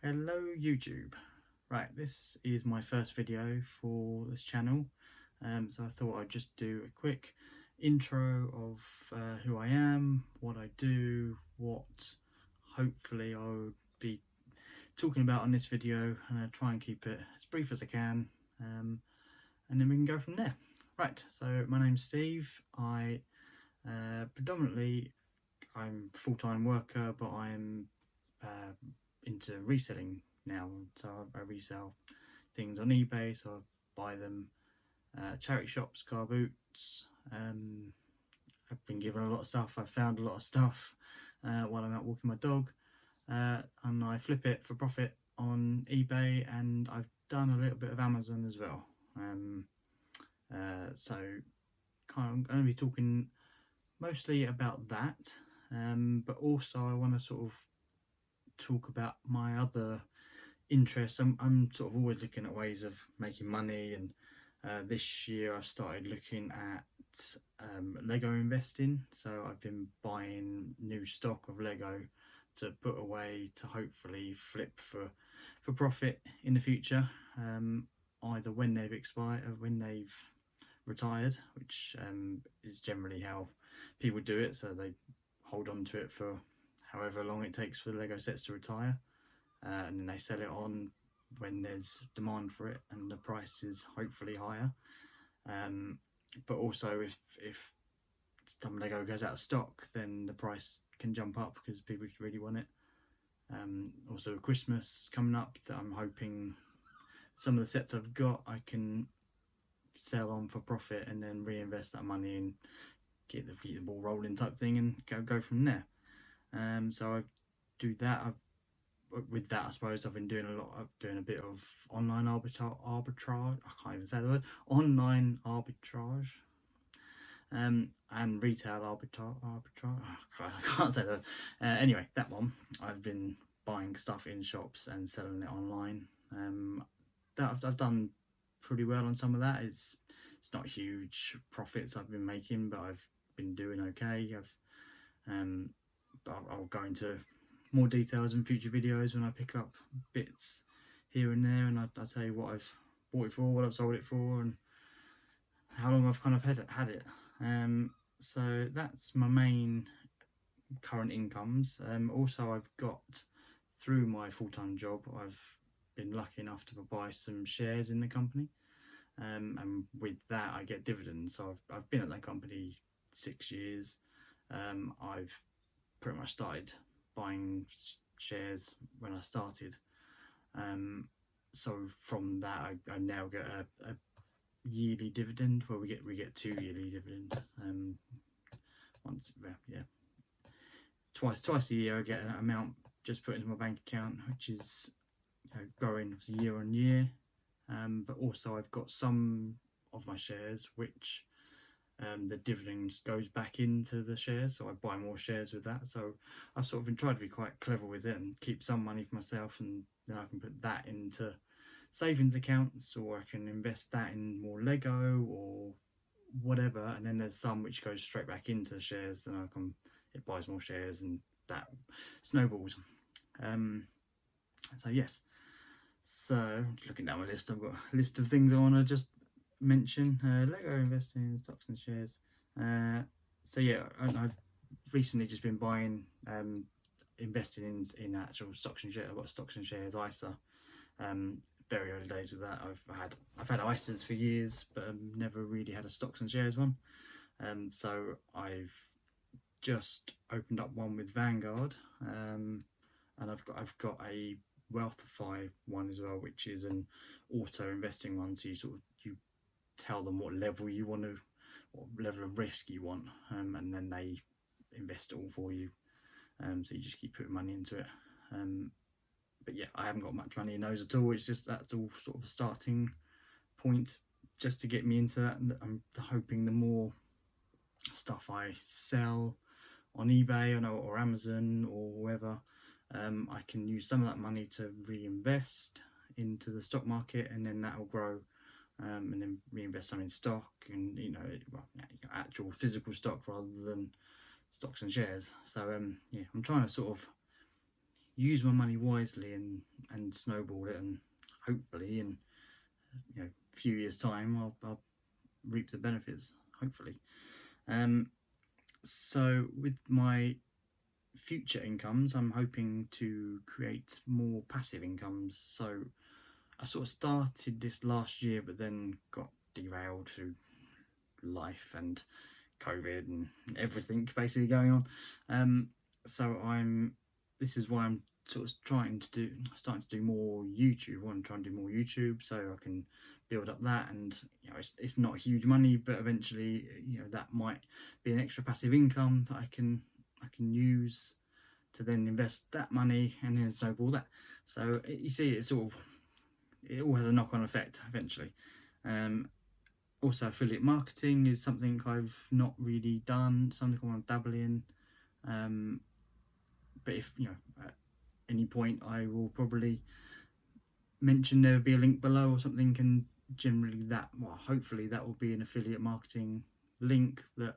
Hello YouTube. Right, this is my first video for this channel, so I thought I'd just do a quick intro of who I am, what I do, what hopefully I would be talking about on this video, and I'll try and keep it as brief as I can, and then we can go from there. Right, so my name's Steve. Predominantly I'm a full-time worker, but I'm into reselling now, so I resell things on eBay, so I buy them, charity shops, car boots. I've been given a lot of stuff, I've found a lot of stuff while I'm out walking my dog, and I flip it for profit on eBay, and I've done a little bit of Amazon as well. So I'm going to be talking mostly about that, but also I want to sort of talk about my other interests. I'm sort of always looking at ways of making money, and this year I've started looking at Lego investing. So I've been buying new stock of Lego to put away to hopefully flip for profit in the future, either when they've expired or when they've retired, which is generally how people do it. So they hold on to it for however long it takes for the Lego sets to retire, and then they sell it on when there's demand for it and the price is hopefully higher. But also if some Lego goes out of stock, then the price can jump up because people really want it. Also Christmas coming up, that I'm hoping some of the sets I've got I can sell on for profit and then reinvest that money and get the ball rolling type thing and go from there. So I do that. With that, I suppose I've been doing a bit of online arbitrage. I can't even say the word. Online arbitrage, and retail arbitrage. Oh, I can't say that. Anyway, that one. I've been buying stuff in shops and selling it online. That I've done pretty well on some of that. It's not huge profits I've been making, but I've been doing okay. But I'll go into more details in future videos when I pick up bits here and there, and I'll tell you what I've bought it for, what I've sold it for, and how long I've kind of had it. So that's my main current incomes. Also I've got, through my full-time job, I've been lucky enough to buy some shares in the company, and with that I get dividends. So I've been at that company 6 years. I've pretty much started buying shares when I started, so from that I now get a yearly dividend. Well, we get 2 yearly dividends. Twice a year I get an amount just put into my bank account, which is growing year on year. But also I've got some of my shares which the dividends goes back into the shares, so I buy more shares with that. So I've sort of been trying to be quite clever with it and keep some money for myself, and then I can put that into savings accounts, or I can invest that in more Lego or whatever, and then there's some which goes straight back into shares, and it buys more shares, and that snowballs. So yes, so looking down my list, I've got a list of things I want to just mention. Lego investing in stocks and shares. So yeah, I've recently just been buying, investing in actual stocks and shares. I've got stocks and shares ISA. Very early days with that. I've had ISAs for years, but I've never really had a stocks and shares one. So I've just opened up one with Vanguard, and I've got a Wealthify one as well, which is an auto investing one. So you tell them what level of risk you want, and then they invest it all for you. So you just keep putting money into it. But yeah, I haven't got much money in those at all. It's just that's all sort of a starting point just to get me into that. And I'm hoping the more stuff I sell on eBay or Amazon or wherever, I can use some of that money to reinvest into the stock market, and then that will grow, and then reinvest some in stock, and actual physical stock rather than stocks and shares. So yeah, I'm trying to sort of use my money wisely and snowball it, and hopefully in a few years' time I'll reap the benefits. Hopefully. So with my future incomes, I'm hoping to create more passive incomes. So I sort of started this last year, but then got derailed through life and COVID and everything basically going on. So this is why I'm sort of starting to do more YouTube. I want to try and do more YouTube so I can build up that, and it's not huge money, but eventually that might be an extra passive income that I can use to then invest that money and then snowball that. So you see, it all has a knock-on effect eventually. Also, affiliate marketing is something I've not really done, something I want to dabble in. But if at any point, I will probably mention there will be a link below or something, and generally hopefully that will be an affiliate marketing link that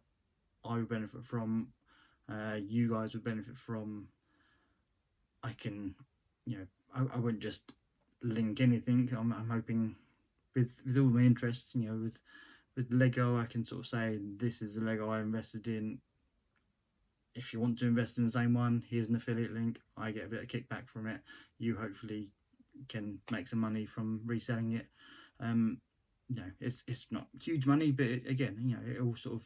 I would benefit from, you guys would benefit from. I can, I wouldn't just link anything. I'm hoping with all my interests, with Lego, I can sort of say, this is the Lego I invested in. If you want to invest in the same one, here's an affiliate link. I get a bit of kickback from it. You hopefully can make some money from reselling it. It's not huge money, but it all sort of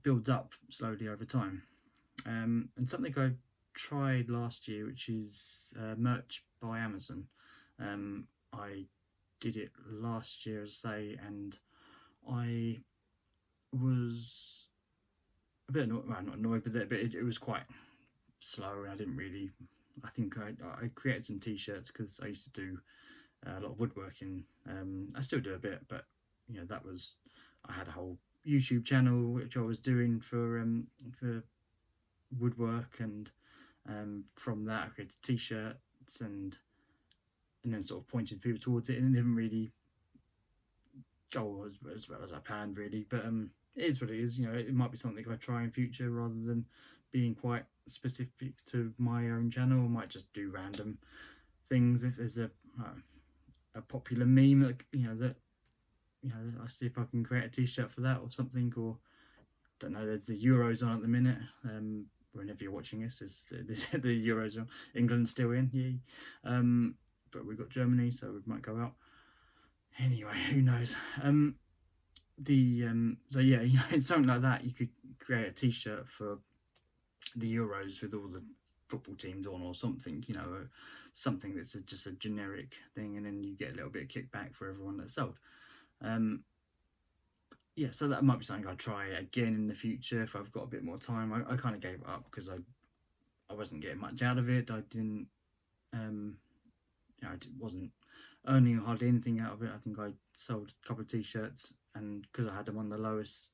builds up slowly over time. And something I tried last year, which is merch by Amazon. I did it last year, as I say, and I was a bit annoyed, well, not annoyed with it, but it was quite slow, and I didn't really, I think I created some t-shirts because I used to do a lot of woodworking. I still do a bit, but I had a whole YouTube channel which I was doing for woodwork, and from that I created t-shirts and then sort of pointed people towards it, and it didn't really go as well as I planned, really. But it is what it is. It might be something I try in future rather than being quite specific to my own channel. I might just do random things if there's a popular meme that I see if I can create a t-shirt for that or something. Or don't know, there's the Euros on at the minute. Whenever you're watching this, the Euros on. England's still in, yay. But we've got Germany, so we might go out. Anyway, who knows? So yeah, it's something like that. You could create a t-shirt for the Euros with all the football teams on, or something, something that's just a generic thing, and then you get a little bit of kickback for everyone that's sold. Yeah, so that might be something I'd try again in the future if I've got a bit more time. I kind of gave it up because I wasn't getting much out of it. I didn't, I wasn't earning hardly anything out of it. I think I sold a couple of t-shirts, and because I had them on the lowest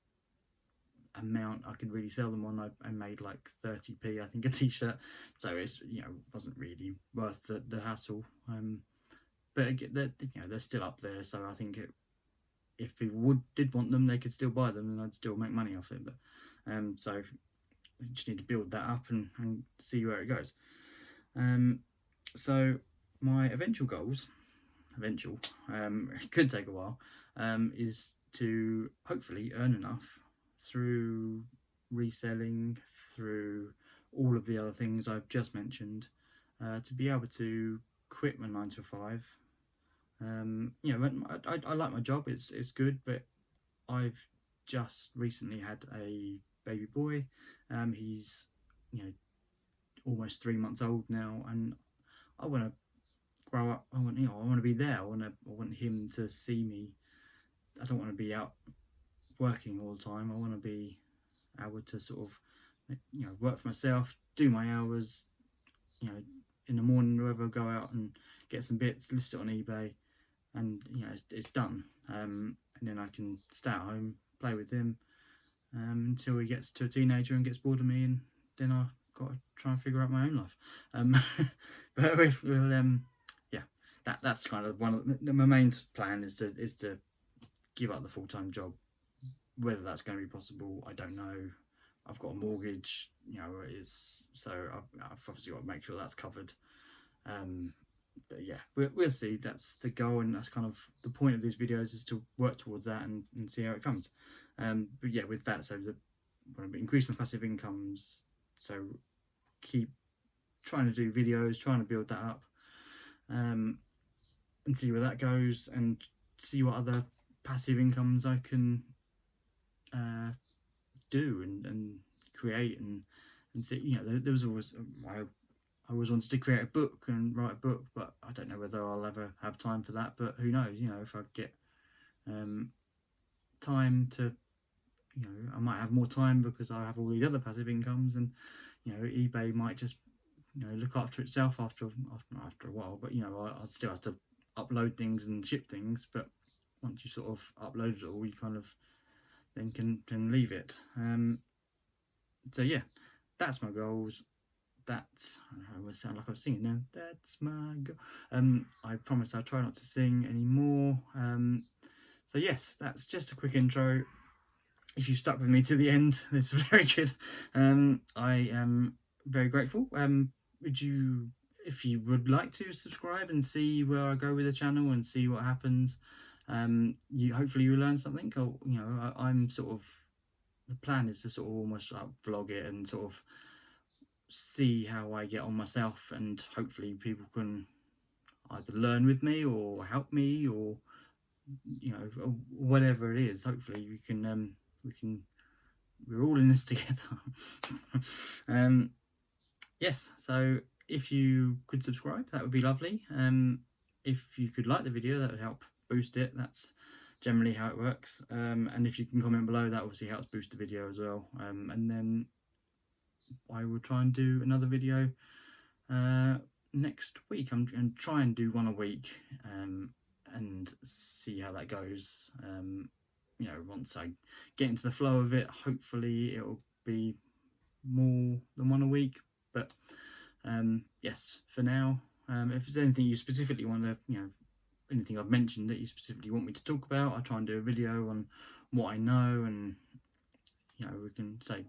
amount I could really sell them on, I made like 30p, I think, a t-shirt. So it's wasn't really worth the hassle. But they're still up there, so I think if people did want them, they could still buy them, and I'd still make money off it. But so I just need to build that up and see where it goes. So my eventual goals, it could take a while, is to hopefully earn enough through reselling, through all of the other things I've just mentioned, to be able to quit my 9 to 5. I like my job, it's good, but I've just recently had a baby boy. He's almost 3 months old now, and I want to grow up. I want to be there. I want him to see me. I don't want to be out working all the time. I want to be able to sort of work for myself, do my hours, in the morning or whatever, go out and get some bits, list it on eBay, and it's done. And then I can stay at home, play with him, until he gets to a teenager and gets bored of me, and then I've got to try and figure out my own life. But that's kind of one of my main plan is to give up the full-time job. Whether that's going to be possible, I don't know. I've got a mortgage, so I've obviously got to make sure that's covered. But yeah, we'll see. That's the goal, and that's kind of the point of these videos, is to work towards that and see how it comes. But yeah, with that, so want to increase my passive incomes, so keep trying to do videos, trying to build that up, and see where that goes, and see what other passive incomes I can do and create, and see. There was always I always wanted to create a book and write a book, but I don't know whether I'll ever have time for that. But who knows? If I get time to, I might have more time because I have all these other passive incomes, and eBay might just look after itself after a while. But I'll still have to upload things and ship things. But once you sort of upload it all, you kind of then can leave it. So yeah, that's my goals. That's, I would sound like I was singing now. That's my goal. I promise I'll try not to sing anymore. So yes, that's just a quick intro. If you stuck with me to the end, this was very good. I am very grateful. If you would like to subscribe and see where I go with the channel and see what happens, hopefully you learn something. Or I'm sort of, the plan is to sort of almost like vlog it and sort of see how I get on myself, and hopefully people can either learn with me or help me, or whatever it is. Hopefully we're all in this together. Yes, so if you could subscribe, that would be lovely. If you could like the video, that would help boost it. That's generally how it works. And if you can comment below, that obviously helps boost the video as well. And then I will try and do another video next week. I'm going to try and do one a week, and see how that goes. Once I get into the flow of it, hopefully it'll be more than one a week. But yes, for now, if there's anything you specifically want to, anything I've mentioned that you specifically want me to talk about, I'll try and do a video on what I know, and we can try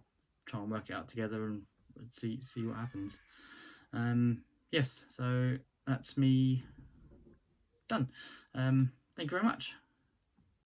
and work it out together and see what happens. Yes, so that's me done. Thank you very much.